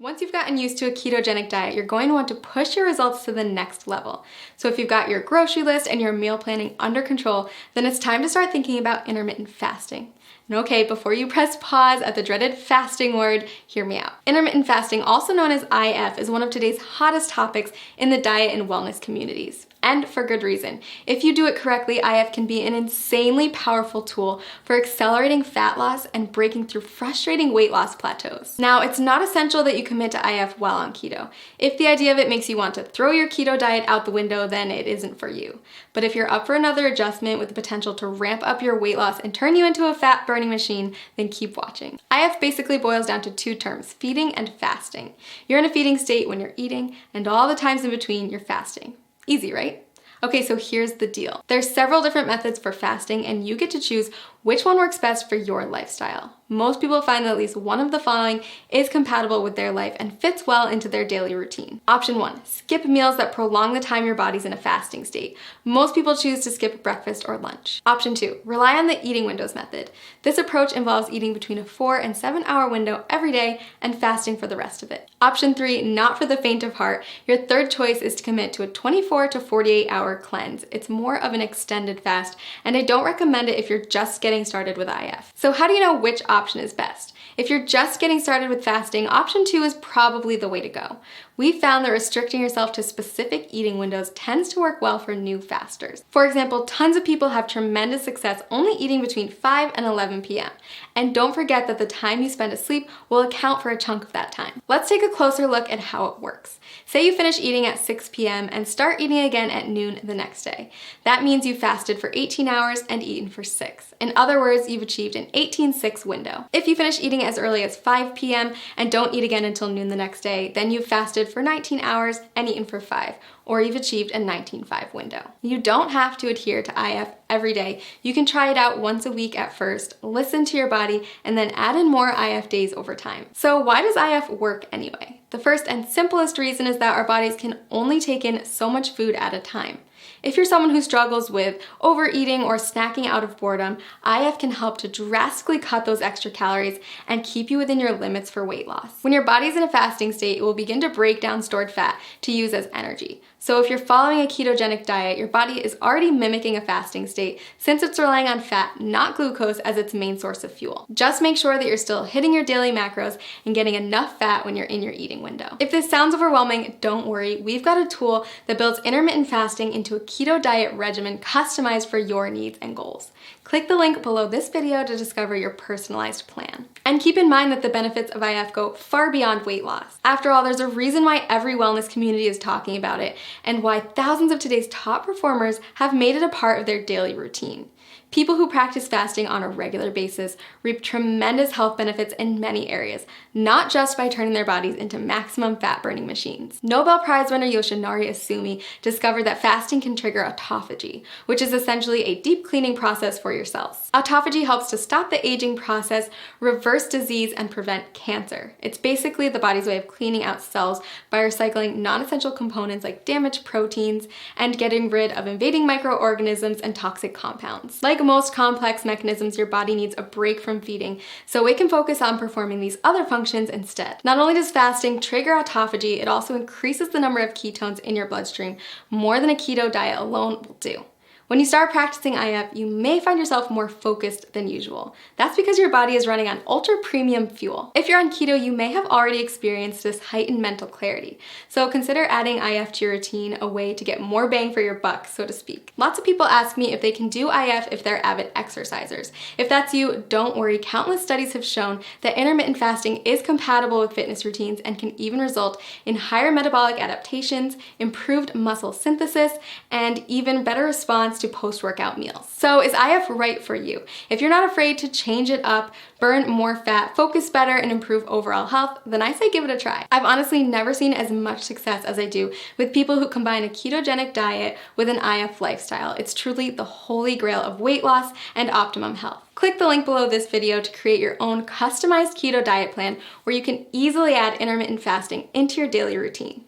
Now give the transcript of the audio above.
Once you've gotten used to a ketogenic diet, you're going to want to push your results to the next level. So if you've got your grocery list and your meal planning under control, then it's time to start thinking about intermittent fasting. And okay, before you press pause at the dreaded fasting word, hear me out. Intermittent fasting, also known as IF, is one of today's hottest topics in the diet and wellness communities. And for good reason. If you do it correctly, IF can be an insanely powerful tool for accelerating fat loss and breaking through frustrating weight loss plateaus. Now, it's not essential that you commit to IF while on keto. If the idea of it makes you want to throw your keto diet out the window, then it isn't for you. But if you're up for another adjustment with the potential to ramp up your weight loss and turn you into a fat burning machine, then keep watching. IF basically boils down to two terms, feeding and fasting. You're in a feeding state when you're eating, and all the times in between, you're fasting. Easy, right? Okay, so here's the deal. There's several different methods for fasting, and you get to choose which one works best for your lifestyle. Most people find that at least one of the following is compatible with their life and fits well into their daily routine. Option 1, skip meals that prolong the time your body's in a fasting state. Most people choose to skip breakfast or lunch. Option 2, rely on the eating windows method. This approach involves eating between a 4 and 7 hour window every day and fasting for the rest of it. Option 3, not for the faint of heart. Your third choice is to commit to a 24 to 48 hour cleanse. It's more of an extended fast, and I don't recommend it if you're just getting started with IF. So how do you know which option is best? If you're just getting started with fasting, option 2 is probably the way to go. We found that restricting yourself to specific eating windows tends to work well for new fasters. For example, tons of people have tremendous success only eating between 5 and 11 p.m. And don't forget that the time you spend asleep will account for a chunk of that time. Let's take a closer look at how it works. Say you finish eating at 6 p.m. and start eating again at noon the next day. That means you fasted for 18 hours and eaten for 6. In other words, you've achieved an 18-6 window. If you finish eating as early as 5 p.m. and don't eat again until noon the next day, then you've fasted for 19 hours and eaten for 5, or you've achieved a 19-5 window. You don't have to adhere to IF every day. You can try it out once a week at first, listen to your body, and then add in more IF days over time. So why does IF work anyway? The first and simplest reason is that our bodies can only take in so much food at a time. If you're someone who struggles with overeating or snacking out of boredom, IF can help to drastically cut those extra calories and keep you within your limits for weight loss. When your body's in a fasting state, it will begin to break down stored fat to use as energy. So if you're following a ketogenic diet, your body is already mimicking a fasting state since it's relying on fat, not glucose, as its main source of fuel. Just make sure that you're still hitting your daily macros and getting enough fat when you're in your eating window. If this sounds overwhelming, don't worry. We've got a tool that builds intermittent fasting into a keto diet regimen customized for your needs and goals. Click the link below this video to discover your personalized plan. And keep in mind that the benefits of IF go far beyond weight loss. After all, there's a reason why every wellness community is talking about it and why thousands of today's top performers have made it a part of their daily routine. People who practice fasting on a regular basis reap tremendous health benefits in many areas, not just by turning their bodies into maximum fat-burning machines. Nobel Prize winner Yoshinari Asumi discovered that fasting can trigger autophagy, which is essentially a deep cleaning process for your cells. Autophagy helps to stop the aging process, reverse disease, and prevent cancer. It's basically the body's way of cleaning out cells by recycling non-essential components like damaged proteins and getting rid of invading microorganisms and toxic compounds. Like most complex mechanisms, your body needs a break from feeding, so it can focus on performing these other functions instead. Not only does fasting trigger autophagy, it also increases the number of ketones in your bloodstream more than a keto diet alone will do. When you start practicing IF, you may find yourself more focused than usual. That's because your body is running on ultra premium fuel. If you're on keto, you may have already experienced this heightened mental clarity. So consider adding IF to your routine, a way to get more bang for your buck, so to speak. Lots of people ask me if they can do IF if they're avid exercisers. If that's you, don't worry. Countless studies have shown that intermittent fasting is compatible with fitness routines and can even result in higher metabolic adaptations, improved muscle synthesis, and even better response to post-workout meals. So is IF right for you? If you're not afraid to change it up, burn more fat, focus better, and improve overall health, then I say give it a try. I've honestly never seen as much success as I do with people who combine a ketogenic diet with an IF lifestyle. It's truly the holy grail of weight loss and optimum health. Click the link below this video to create your own customized keto diet plan where you can easily add intermittent fasting into your daily routine.